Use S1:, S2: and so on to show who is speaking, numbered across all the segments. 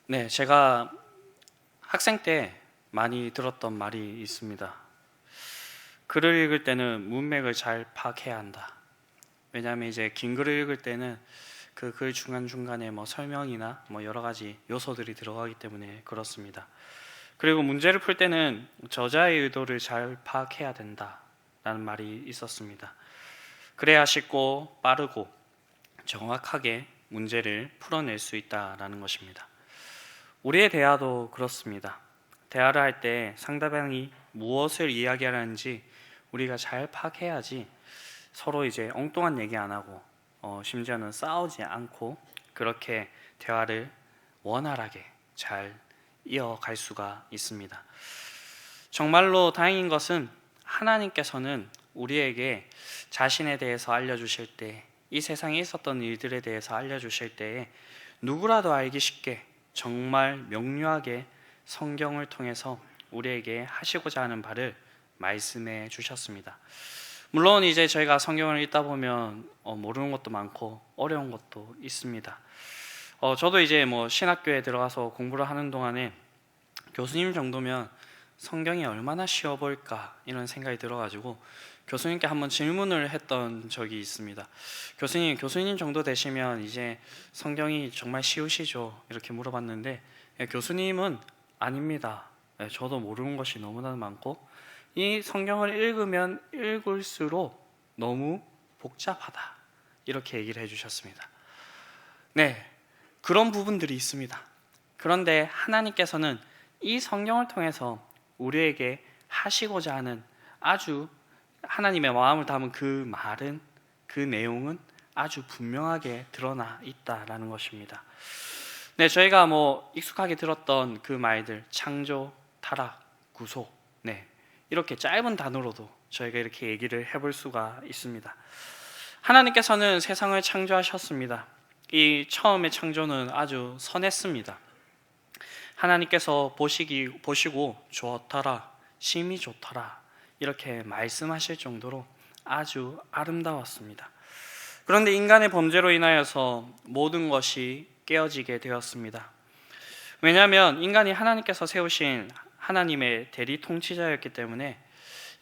S1: 네, 제가 학생 때 많이 들었던 말이 있습니다. 글을 읽을 때는 문맥을 잘 파악해야 한다. 왜냐하면 이제 긴 글을 읽을 때는 그 글 중간중간에 뭐 설명이나 뭐 여러 가지 요소들이 들어가기 때문에 그렇습니다. 그리고 문제를 풀 때는 저자의 의도를 잘 파악해야 된다라는 말이 있었습니다. 그래야 쉽고 빠르고 정확하게 문제를 풀어낼 수 있다라는 것입니다. 우리의 대화도 그렇습니다. 대화를 할 때 상대방이 무엇을 이야기하는지 우리가 잘 파악해야지 서로 이제 엉뚱한 얘기 안 하고 심지어는 싸우지 않고 그렇게 대화를 원활하게 잘 이어갈 수가 있습니다. 정말로 다행인 것은 하나님께서는 우리에게 자신에 대해서 알려주실 때, 이 세상에 있었던 일들에 대해서 알려주실 때에 누구라도 알기 쉽게 정말 명료하게 성경을 통해서 우리에게 하시고자 하는 바를 말씀해 주셨습니다. 물론 이제 저희가 성경을 읽다 보면 모르는 것도 많고 어려운 것도 있습니다. 저도 이제 뭐 신학교에 들어가서 공부를 하는 동안에 교수님 정도면 성경이 얼마나 쉬워 보일까 이런 생각이 들어가지고 교수님께 한번 질문을 했던 적이 있습니다. 교수님 정도 되시면 이제 성경이 정말 쉬우시죠? 이렇게 물어봤는데 교수님은 아닙니다. 저도 모르는 것이 너무나 많고 이 성경을 읽으면 읽을수록 너무 복잡하다. 이렇게 얘기를 해주셨습니다. 네, 그런 부분들이 있습니다. 그런데 하나님께서는 이 성경을 통해서 우리에게 하시고자 하는 아주 하나님의 마음을 담은 그 말은, 그 내용은 아주 분명하게 드러나 있다라는 것입니다. 네, 저희가 뭐 익숙하게 들었던 그 말들, 창조, 타락, 구속, 네, 이렇게 짧은 단어로도 저희가 이렇게 얘기를 해볼 수가 있습니다. 하나님께서는 세상을 창조하셨습니다. 이 처음의 창조는 아주 선했습니다. 하나님께서 보시고 좋더라, 심히 좋더라 이렇게 말씀하실 정도로 아주 아름다웠습니다. 그런데 인간의 범죄로 인하여서 모든 것이 깨어지게 되었습니다. 왜냐하면 인간이 하나님께서 세우신 하나님의 대리 통치자였기 때문에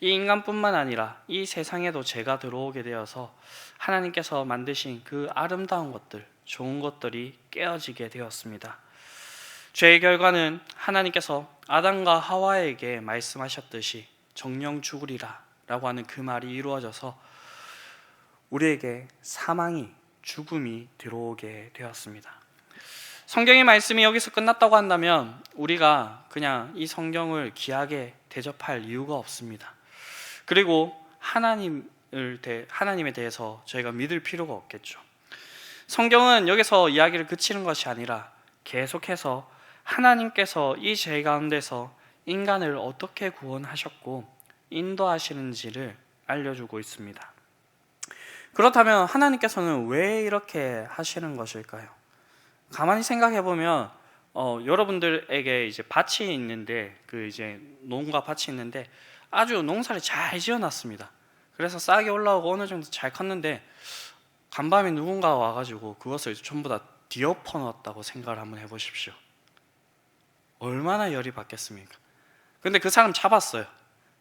S1: 이 인간뿐만 아니라 이 세상에도 죄가 들어오게 되어서 하나님께서 만드신 그 아름다운 것들, 좋은 것들이 깨어지게 되었습니다. 죄의 결과는 하나님께서 아담과 하와에게 말씀하셨듯이 정령 죽으리라 라고 하는 그 말이 이루어져서 우리에게 사망이, 죽음이 들어오게 되었습니다. 성경의 말씀이 여기서 끝났다고 한다면 우리가 그냥 이 성경을 귀하게 대접할 이유가 없습니다. 그리고 하나님에 대해서 저희가 믿을 필요가 없겠죠. 성경은 여기서 이야기를 그치는 것이 아니라 계속해서 하나님께서 이 죄 가운데서 인간을 어떻게 구원하셨고 인도하시는지를 알려주고 있습니다. 그렇다면 하나님께서는 왜 이렇게 하시는 것일까요? 가만히 생각해 보면 여러분들에게 이제 밭이 있는데 이제 농가 밭이 있는데 아주 농사를 잘 지어놨습니다. 그래서 싹이 올라오고 어느 정도 잘 컸는데 간밤에 누군가가 와가지고 그것을 전부 다 뒤엎어 놓았다고 생각을 한번 해보십시오. 얼마나 열이 받겠습니까? 근데 그 사람 잡았어요.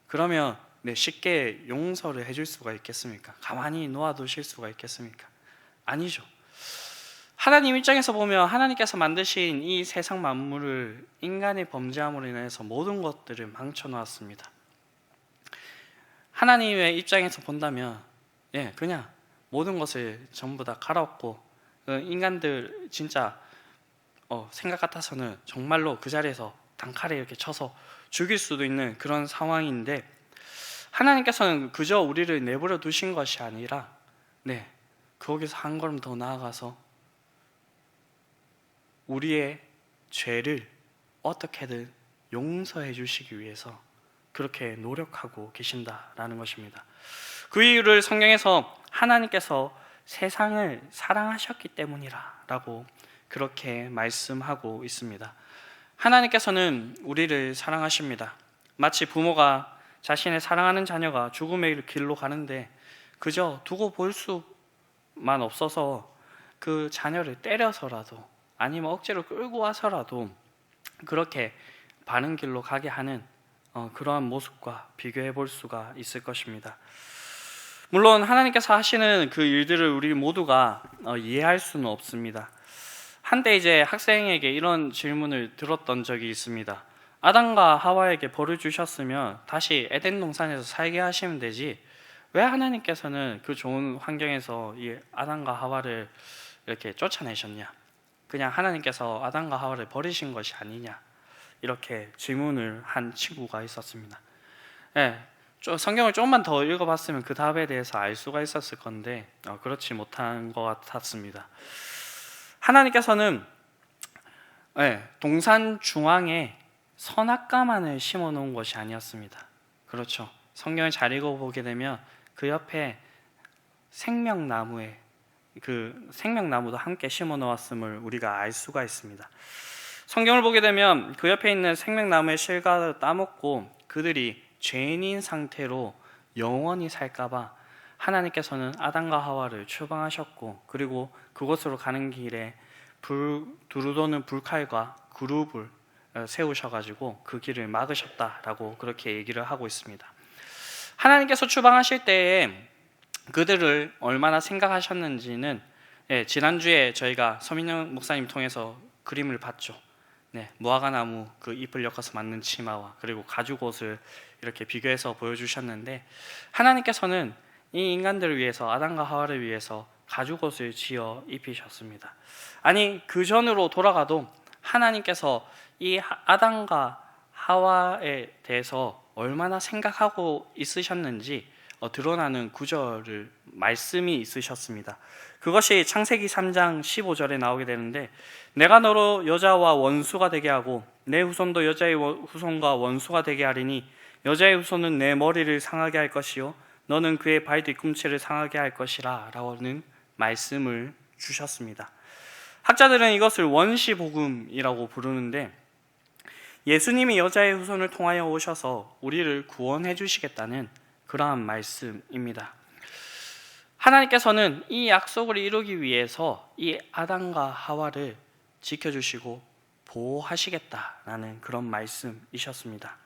S1: 그러면 쉽게 용서를 해줄 수가 있겠습니까? 가만히 놓아두실 수가 있겠습니까? 아니죠. 하나님 입장에서 보면 하나님께서 만드신 이 세상 만물을 인간의 범죄함으로 인해서 모든 것들을 망쳐놓았습니다. 하나님의 입장에서 본다면 그냥 모든 것을 전부 다 갈아엎고 인간들 진짜 생각 같아서는 정말로 그 자리에서 단칼에 이렇게 쳐서 죽일 수도 있는 그런 상황인데 하나님께서는 그저 우리를 내버려 두신 것이 아니라 거기서 한 걸음 더 나아가서 우리의 죄를 어떻게든 용서해 주시기 위해서 그렇게 노력하고 계신다라는 것입니다. 그 이유를 성경에서 하나님께서 세상을 사랑하셨기 때문이라 라고 그렇게 말씀하고 있습니다. 하나님께서는 우리를 사랑하십니다. 마치 부모가 자신의 사랑하는 자녀가 죽음의 길로 가는데 그저 두고 볼 수만 없어서 그 자녀를 때려서라도 아니면 억지로 끌고 와서라도 그렇게 바른 길로 가게 하는 그러한 모습과 비교해 볼 수가 있을 것입니다. 물론 하나님께서 하시는 그 일들을 우리 모두가 이해할 수는 없습니다. 한때 이제 학생에게 이런 질문을 들었던 적이 있습니다. 아담과 하와에게 벌을 주셨으면 다시 에덴 동산에서 살게 하시면 되지, 왜 하나님께서는 그 좋은 환경에서 이 아담과 하와를 이렇게 쫓아내셨냐? 그냥 하나님께서 아담과 하와를 버리신 것이 아니냐? 이렇게 질문을 한 친구가 있었습니다. 성경을 조금만 더 읽어봤으면 그 답에 대해서 알 수가 있었을 건데 그렇지 못한 것 같았습니다. 하나님께서는 동산 중앙에 선악과만을 심어 놓은 것이 아니었습니다. 그렇죠. 성경을 잘 읽어보게 되면 그 옆에 생명나무도 함께 심어 놓았음을 우리가 알 수가 있습니다. 성경을 보게 되면 그 옆에 있는 생명나무의 실과를 따먹고 그들이 죄인인 상태로 영원히 살까봐 하나님께서는 아담과 하와를 추방하셨고, 그리고 그곳으로 가는 길에 두루도는 불칼과 그룹을 세우셔가지고 그 길을 막으셨다라고 그렇게 얘기를 하고 있습니다. 하나님께서 추방하실 때에 그들을 얼마나 생각하셨는지는 지난주에 저희가 서민영 목사님 통해서 그림을 봤죠. 무화과나무 그 잎을 엮어서 만든 치마와 그리고 가죽옷을 이렇게 비교해서 보여주셨는데, 하나님께서는 이 인간들을 위해서, 아담과 하와를 위해서 가죽옷을 지어 입히셨습니다. 아니, 그 전으로 돌아가도 하나님께서 이 아담과 하와에 대해서 얼마나 생각하고 있으셨는지 드러나는 구절을 말씀이 있으셨습니다. 그것이 창세기 3장 15절에 나오게 되는데, 내가 너로 여자와 원수가 되게 하고 내 후손도 여자의 후손과 원수가 되게 하리니 여자의 후손은 내 머리를 상하게 할 것이요 너는 그의 발 뒤꿈치를 상하게 할 것이라 라는 말씀을 주셨습니다. 학자들은 이것을 원시복음이라고 부르는데, 예수님이 여자의 후손을 통하여 오셔서 우리를 구원해 주시겠다는 그러한 말씀입니다. 하나님께서는 이 약속을 이루기 위해서 이 아담과 하와를 지켜주시고 보호하시겠다라는 그런 말씀이셨습니다.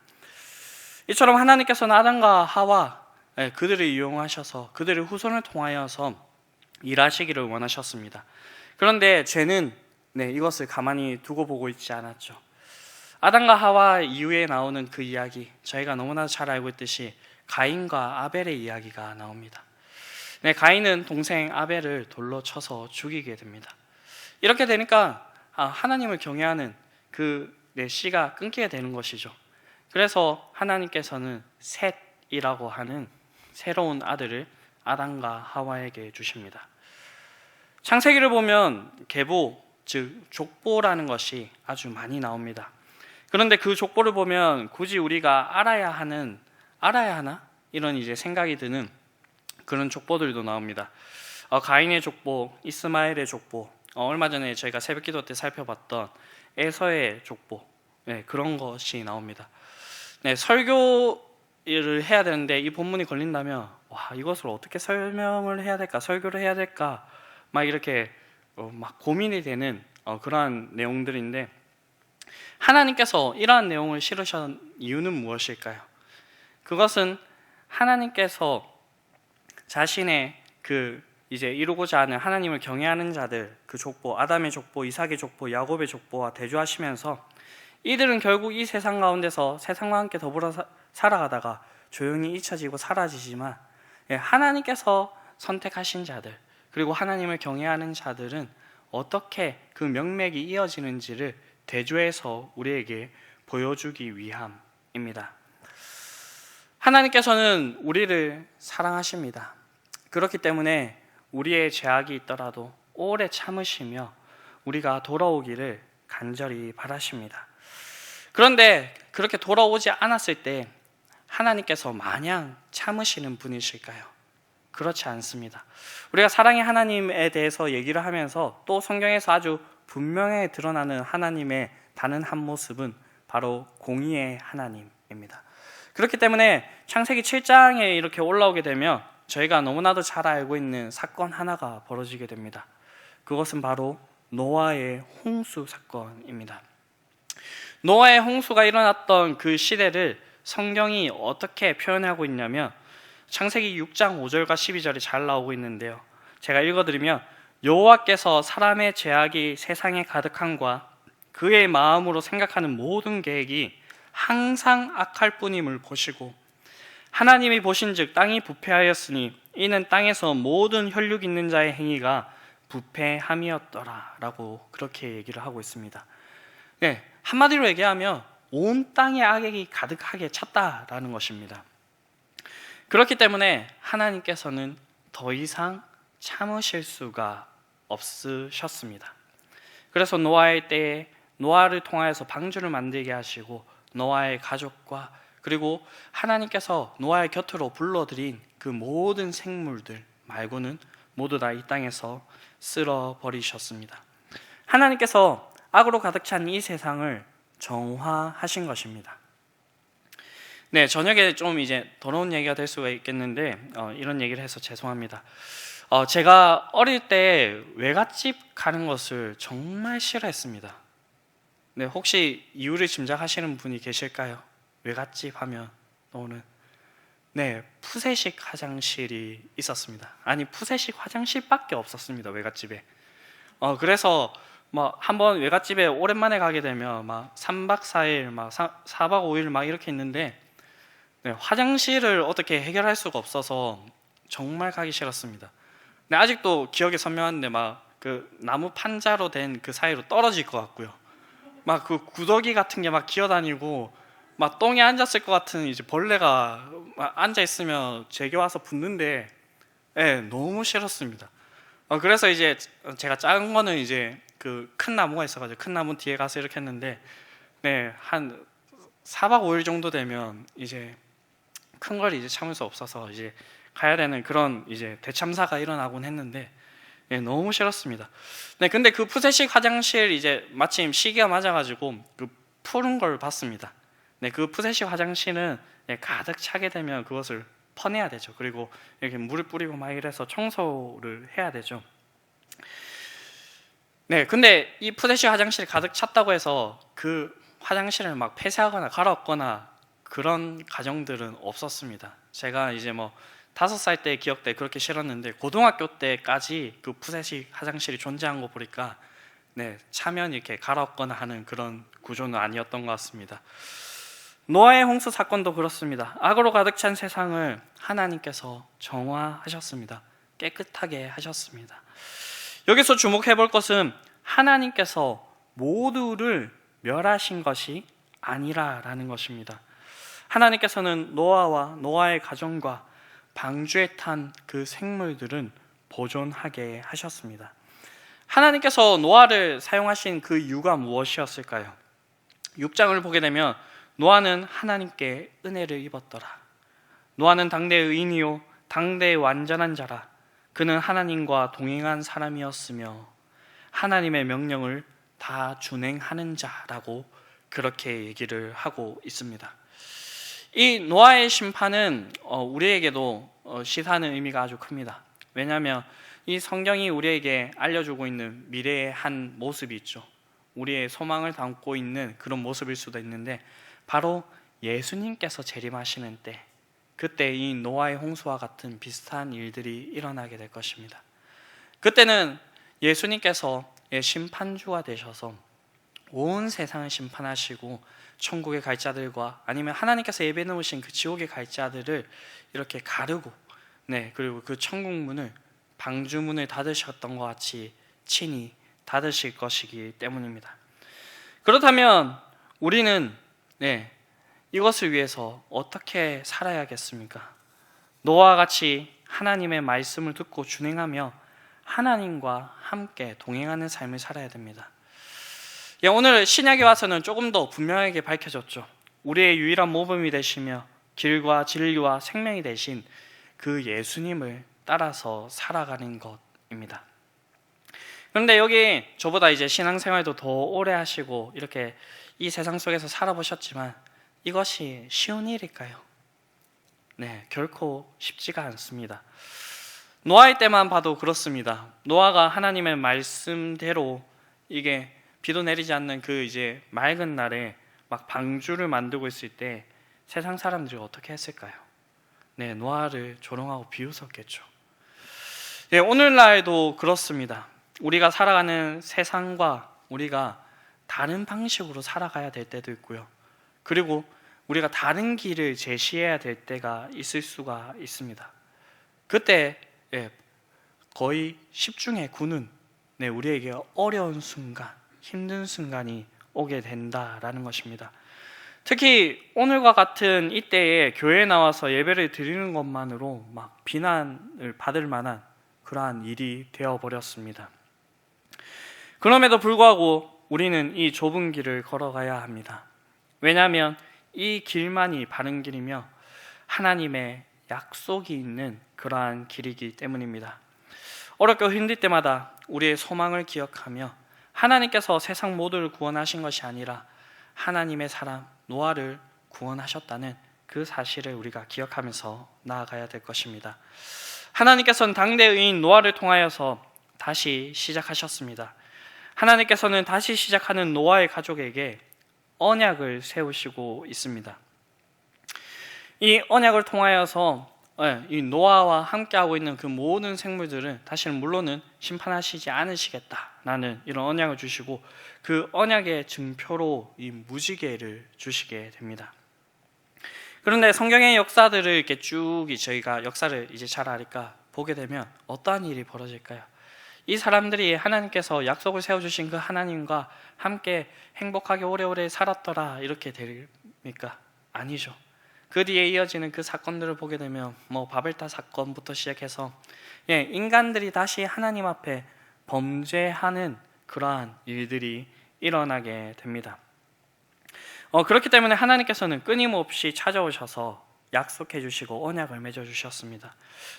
S1: 이처럼 하나님께서는 아담과 하와 그들을 이용하셔서 그들의 후손을 통하여서 일하시기를 원하셨습니다. 그런데 죄는 이것을 가만히 두고 보고 있지 않았죠. 아담과 하와 이후에 나오는 그 이야기, 저희가 너무나 잘 알고 있듯이 가인과 아벨의 이야기가 나옵니다. 가인은 동생 아벨을 돌로 쳐서 죽이게 됩니다. 이렇게 되니까 하나님을 경외하는 그 씨가 끊기게 되는 것이죠. 그래서 하나님께서는 셋이라고 하는 새로운 아들을 아담과 하와에게 주십니다. 창세기를 보면 계보, 즉 족보라는 것이 아주 많이 나옵니다. 그런데 그 족보를 보면 굳이 우리가 알아야 하나? 이런 이제 생각이 드는 그런 족보들도 나옵니다. 가인의 족보, 이스마엘의 족보, 얼마 전에 저희가 새벽기도 때 살펴봤던 에서의 족보, 그런 것이 나옵니다. 설교를 해야 되는데 이 본문이 걸린다면 이것을 어떻게 설명을 해야 될까, 설교를 해야 될까 막 이렇게 막 고민이 되는 그러한 내용들인데, 하나님께서 이러한 내용을 실으신 이유는 무엇일까요? 그것은 하나님께서 자신의 이제 이루고자 하는 하나님을 경외하는 자들, 그 족보, 아담의 족보, 이삭의 족보, 야곱의 족보와 대조하시면서 이들은 결국 이 세상 가운데서 세상과 함께 더불어 살아가다가 조용히 잊혀지고 사라지지만, 하나님께서 선택하신 자들, 그리고 하나님을 경외하는 자들은 어떻게 그 명맥이 이어지는지를 대조해서 우리에게 보여주기 위함입니다. 하나님께서는 우리를 사랑하십니다. 그렇기 때문에 우리의 죄악이 있더라도 오래 참으시며 우리가 돌아오기를 간절히 바라십니다. 그런데 그렇게 돌아오지 않았을 때 하나님께서 마냥 참으시는 분이실까요? 그렇지 않습니다. 우리가 사랑의 하나님에 대해서 얘기를 하면서 또 성경에서 아주 분명히 드러나는 하나님의 다른 한 모습은 바로 공의의 하나님입니다. 그렇기 때문에 창세기 7장에 이렇게 올라오게 되면 저희가 너무나도 잘 알고 있는 사건 하나가 벌어지게 됩니다. 그것은 바로 노아의 홍수 사건입니다. 노아의 홍수가 일어났던 그 시대를 성경이 어떻게 표현하고 있냐면 창세기 6장 5절과 12절이 잘 나오고 있는데요. 제가 읽어드리면 여호와께서 사람의 죄악이 세상에 가득함과 그의 마음으로 생각하는 모든 계획이 항상 악할 뿐임을 보시고 하나님이 보신즉 땅이 부패하였으니 이는 땅에서 모든 혈육 있는 자의 행위가 부패함이었더라 라고 그렇게 얘기를 하고 있습니다. 네, 한마디로 얘기하면 온 땅에 악이 가득하게 찼다라는 것입니다. 그렇기 때문에 하나님께서는 더 이상 참으실 수가 없으셨습니다. 그래서 노아의 때에 노아를 통하여서 방주를 만들게 하시고 노아의 가족과 그리고 하나님께서 노아의 곁으로 불러들인 그 모든 생물들 말고는 모두 다 이 땅에서 쓸어버리셨습니다. 하나님께서 악으로 가득 찬 이 세상을 정화하신 것입니다. 네, 저녁에 좀 이제 더러운 얘기가 될 수가 있겠는데 이런 얘기를 해서 죄송합니다. 제가 어릴 때 외갓집 가는 것을 정말 싫어했습니다. 네, 혹시 이유를 짐작하시는 분이 계실까요? 외갓집 하면 떠오르는 푸세식 화장실이 있었습니다. 아니 푸세식 화장실밖에 없었습니다, 외갓집에. 그래서 한번 외갓집에 오랜만에 가게 되면 3박 4일, 4박 5일 이렇게 있는데 화장실을 어떻게 해결할 수가 없어서 정말 가기 싫었습니다. 아직도 기억이 선명한데 그 나무 판자로 된 그 사이로 떨어질 것 같고요. 그 구더기 같은 게 기어다니고 똥에 앉았을 것 같은 이제 벌레가 앉아 있으면 제게 와서 붙는데 너무 싫었습니다. 그래서 이제 제가 작은 거는 이제 그 큰 나무가 있어가지고 큰 나무 뒤에 가서 이렇게 했는데 한 4박 5일 정도 되면 이제 큰 걸 이제 참을 수 없어서 이제 가야 되는 그런 이제 대참사가 일어나곤 했는데 너무 싫었습니다. 근데 그 푸세식 화장실 이제 마침 시기가 맞아가지고 그 푸른 걸 봤습니다. 그 푸세식 화장실은 가득 차게 되면 그것을 퍼내야 되죠. 그리고 이렇게 물을 뿌리고 이래서 청소를 해야 되죠. 근데 이 푸세식 화장실이 가득 찼다고 해서 그 화장실을 폐쇄하거나 갈아엎거나 그런 가정들은 없었습니다. 제가 이제 5살 때 기억 때 그렇게 싫었는데 고등학교 때까지 그 푸세식 화장실이 존재한 거 보니까 차면 이렇게 갈아엎거나 하는 그런 구조는 아니었던 것 같습니다. 노아의 홍수 사건도 그렇습니다. 악으로 가득 찬 세상을 하나님께서 정화하셨습니다. 깨끗하게 하셨습니다. 여기서 주목해 볼 것은 하나님께서 모두를 멸하신 것이 아니라라는 것입니다. 하나님께서는 노아와 노아의 가정과 방주에 탄 그 생물들은 보존하게 하셨습니다. 하나님께서 노아를 사용하신 그 이유가 무엇이었을까요? 6장을 보게 되면 노아는 하나님께 은혜를 입었더라. 노아는 당대의 의인이요 당대의 완전한 자라. 그는 하나님과 동행한 사람이었으며 하나님의 명령을 다 준행하는 자라고 그렇게 얘기를 하고 있습니다. 이 노아의 심판은 우리에게도 시사하는 의미가 아주 큽니다. 왜냐하면 이 성경이 우리에게 알려주고 있는 미래의 한 모습이 있죠. 우리의 소망을 담고 있는 그런 모습일 수도 있는데 바로 예수님께서 재림하시는 때, 그때 이 노아의 홍수와 같은 비슷한 일들이 일어나게 될 것입니다. 그때는 예수님께서 심판주가 되셔서 온 세상을 심판하시고 천국에 갈 자들과 아니면 하나님께서 예배 놓으신 그 지옥에 갈 자들을 이렇게 가르고 그리고 그 천국 문을 방주문을 닫으셨던 것 같이 친히 닫으실 것이기 때문입니다. 그렇다면 우리는 이것을 위해서 어떻게 살아야겠습니까? 노아와 같이 하나님의 말씀을 듣고 준행하며 하나님과 함께 동행하는 삶을 살아야 됩니다. 오늘 신약에 와서는 조금 더 분명하게 밝혀졌죠. 우리의 유일한 모범이 되시며 길과 진리와 생명이 되신 그 예수님을 따라서 살아가는 것입니다. 그런데 여기 저보다 이제 신앙생활도 더 오래 하시고 이렇게 이 세상 속에서 살아보셨지만 이것이 쉬운 일일까요? 결코 쉽지가 않습니다. 노아의 때만 봐도 그렇습니다. 노아가 하나님의 말씀대로 이게 비도 내리지 않는 그 이제 맑은 날에 막 방주를 만들고 있을 때 세상 사람들이 어떻게 했을까요? 네, 노아를 조롱하고 비웃었겠죠. 네, 오늘날도 그렇습니다. 우리가 살아가는 세상과 우리가 다른 방식으로 살아가야 될 때도 있고요. 그리고 우리가 다른 길을 제시해야 될 때가 있을 수가 있습니다. 그때 거의 10중에 9는 우리에게 어려운 순간, 힘든 순간이 오게 된다라는 것입니다. 특히 오늘과 같은 이때에 교회에 나와서 예배를 드리는 것만으로 막 비난을 받을 만한 그러한 일이 되어버렸습니다. 그럼에도 불구하고 우리는 이 좁은 길을 걸어가야 합니다. 왜냐하면 이 길만이 바른 길이며 하나님의 약속이 있는 그러한 길이기 때문입니다. 어렵고 힘들 때마다 우리의 소망을 기억하며 하나님께서 세상 모두를 구원하신 것이 아니라 하나님의 사람 노아를 구원하셨다는 그 사실을 우리가 기억하면서 나아가야 될 것입니다. 하나님께서는 당대 의인 노아를 통하여서 다시 시작하셨습니다. 하나님께서는 다시 시작하는 노아의 가족에게 언약을 세우시고 있습니다. 이 언약을 통하여서 이 노아와 함께하고 있는 그 모든 생물들은 다시는 물론은 심판하시지 않으시겠다라는 이런 언약을 주시고 그 언약의 증표로 이 무지개를 주시게 됩니다. 그런데 성경의 역사들을 이렇게 쭉 저희가 역사를 이제 잘 아니까 보게 되면 어떠한 일이 벌어질까요? 이 사람들이 하나님께서 약속을 세워주신 그 하나님과 함께 행복하게 오래오래 살았더라 이렇게 됩니까? 아니죠. 그 뒤에 이어지는 그 사건들을 보게 되면 바벨탑 사건부터 시작해서 인간들이 다시 하나님 앞에 범죄하는 그러한 일들이 일어나게 됩니다. 그렇기 때문에 하나님께서는 끊임없이 찾아오셔서 약속해 주시고 언약을 맺어 주셨습니다.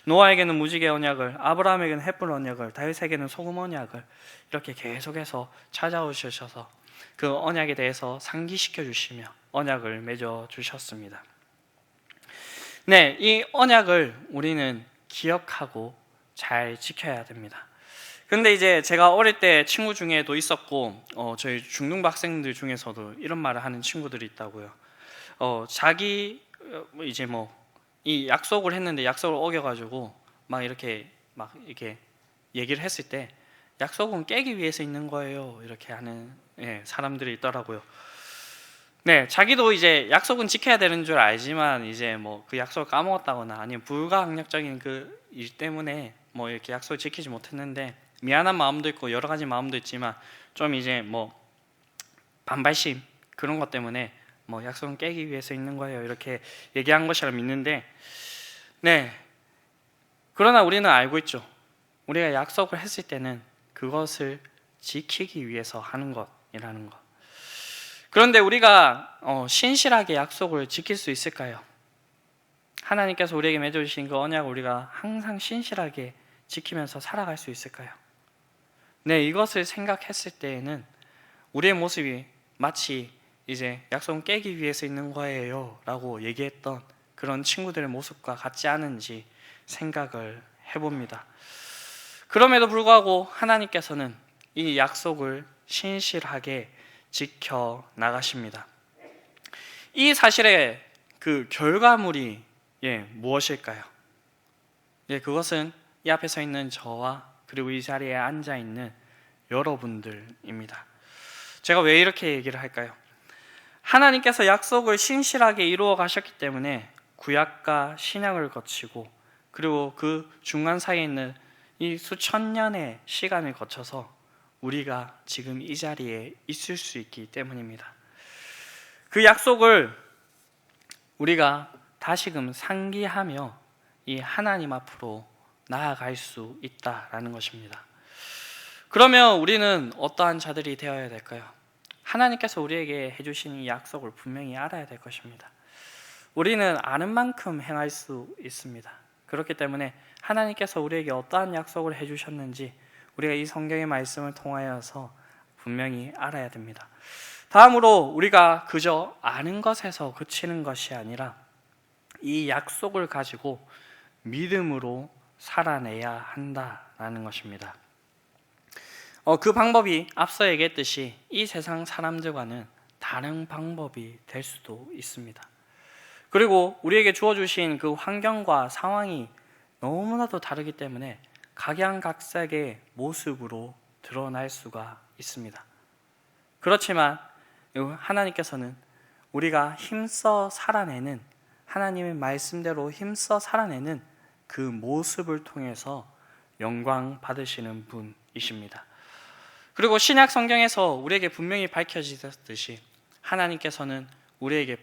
S1: 노아에게는 무지개 언약을, 아브라함에게는 햇불 언약을, 다윗에게는 소금 언약을 이렇게 계속해서 찾아오셔서 그 언약에 대해서 상기시켜 주시며 언약을 맺어 주셨습니다. 네, 이 언약을 우리는 기억하고 잘 지켜야 됩니다. 근데 이제 제가 어릴 때 친구 중에도 있었고 저희 중등부 학생들 중에서도 이런 말을 하는 친구들이 있다고요. 자기 이제 이 약속을 했는데 약속을 어겨가지고 막 이렇게 얘기를 했을 때 약속은 깨기 위해서 있는 거예요 이렇게 하는 사람들이 있더라고요. 네, 자기도 이제 약속은 지켜야 되는 줄 알지만 이제 그 약속을 까먹었다거나 아니면 불가항력적인 그 일 때문에 이렇게 약속을 지키지 못했는데 미안한 마음도 있고 여러 가지 마음도 있지만 좀 이제 반발심 그런 것 때문에 약속은 깨기 위해서 있는 거예요 이렇게 얘기한 것이라 믿는데 그러나 우리는 알고 있죠. 우리가 약속을 했을 때는 그것을 지키기 위해서 하는 것이라는 것. 그런데 우리가 신실하게 약속을 지킬 수 있을까요? 하나님께서 우리에게 맺어주신 그 언약을 우리가 항상 신실하게 지키면서 살아갈 수 있을까요? 이것을 생각했을 때에는 우리의 모습이 마치 이제 약속은 깨기 위해서 있는 거예요 라고 얘기했던 그런 친구들의 모습과 같지 않은지 생각을 해봅니다. 그럼에도 불구하고 하나님께서는 이 약속을 신실하게 지켜 나가십니다. 이 사실의 그 결과물이 무엇일까요? 그것은 이 앞에 서 있는 저와 그리고 이 자리에 앉아 있는 여러분들입니다. 제가 왜 이렇게 얘기를 할까요? 하나님께서 약속을 신실하게 이루어 가셨기 때문에 구약과 신약을 거치고 그리고 그 중간 사이에 있는 이 수천 년의 시간을 거쳐서 우리가 지금 이 자리에 있을 수 있기 때문입니다. 그 약속을 우리가 다시금 상기하며 이 하나님 앞으로 나아갈 수 있다라는 것입니다. 그러면 우리는 어떠한 자들이 되어야 될까요? 하나님께서 우리에게 해주신 이 약속을 분명히 알아야 될 것입니다. 우리는 아는 만큼 행할 수 있습니다. 그렇기 때문에 하나님께서 우리에게 어떠한 약속을 해주셨는지 우리가 이 성경의 말씀을 통하여서 분명히 알아야 됩니다. 다음으로 우리가 그저 아는 것에서 그치는 것이 아니라 이 약속을 가지고 믿음으로 살아내야 한다라는 것입니다. 그 방법이 앞서 얘기했듯이 이 세상 사람들과는 다른 방법이 될 수도 있습니다. 그리고 우리에게 주어주신 그 환경과 상황이 너무나도 다르기 때문에 각양각색의 모습으로 드러날 수가 있습니다. 그렇지만 하나님께서는 우리가 힘써 살아내는, 하나님의 말씀대로 힘써 살아내는 그 모습을 통해서 영광 받으시는 분이십니다. 그리고 신약 성경에서 우리에게 분명히 밝혀지듯이 하나님께서는 우리에게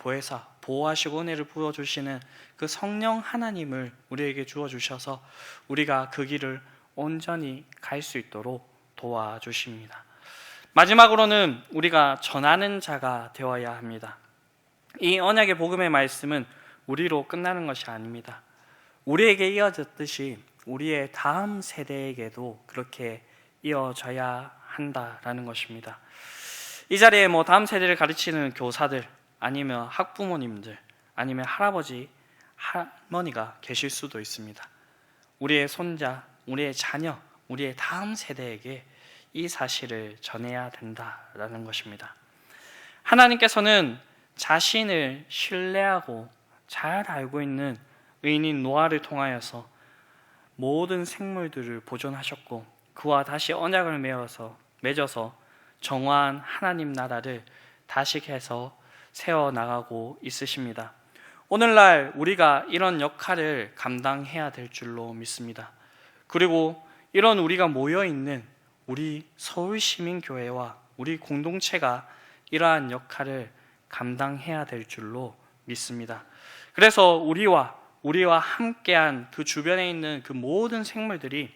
S1: 보호하시고 은혜를 부어주시는 그 성령 하나님을 우리에게 주어주셔서 우리가 그 길을 온전히 갈 수 있도록 도와주십니다. 마지막으로는 우리가 전하는 자가 되어야 합니다. 이 언약의 복음의 말씀은 우리로 끝나는 것이 아닙니다. 우리에게 이어졌듯이 우리의 다음 세대에게도 그렇게 이어져야 한다라는 것입니다. 이 자리에 다음 세대를 가르치는 교사들, 아니면 학부모님들, 아니면 할아버지, 할머니가 계실 수도 있습니다. 우리의 손자, 우리의 자녀, 우리의 다음 세대에게 이 사실을 전해야 된다라는 것입니다. 하나님께서는 자신을 신뢰하고 잘 알고 있는 의인인 노아를 통하여서 모든 생물들을 보존하셨고 그와 다시 언약을 맺어서 정화한 하나님 나라를 다시해서 세워나가고 있으십니다. 오늘날 우리가 이런 역할을 감당해야 될 줄로 믿습니다. 그리고 이런 우리가 모여있는 우리 서울시민교회와 우리 공동체가 이러한 역할을 감당해야 될 줄로 믿습니다. 그래서 우리와 함께한 그 주변에 있는 그 모든 생물들이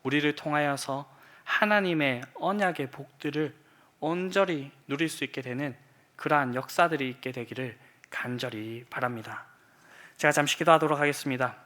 S1: 우리를 통하여서 하나님의 언약의 복들을 온전히 누릴 수 있게 되는 그러한 역사들이 있게 되기를 간절히 바랍니다. 제가 잠시 기도하도록 하겠습니다.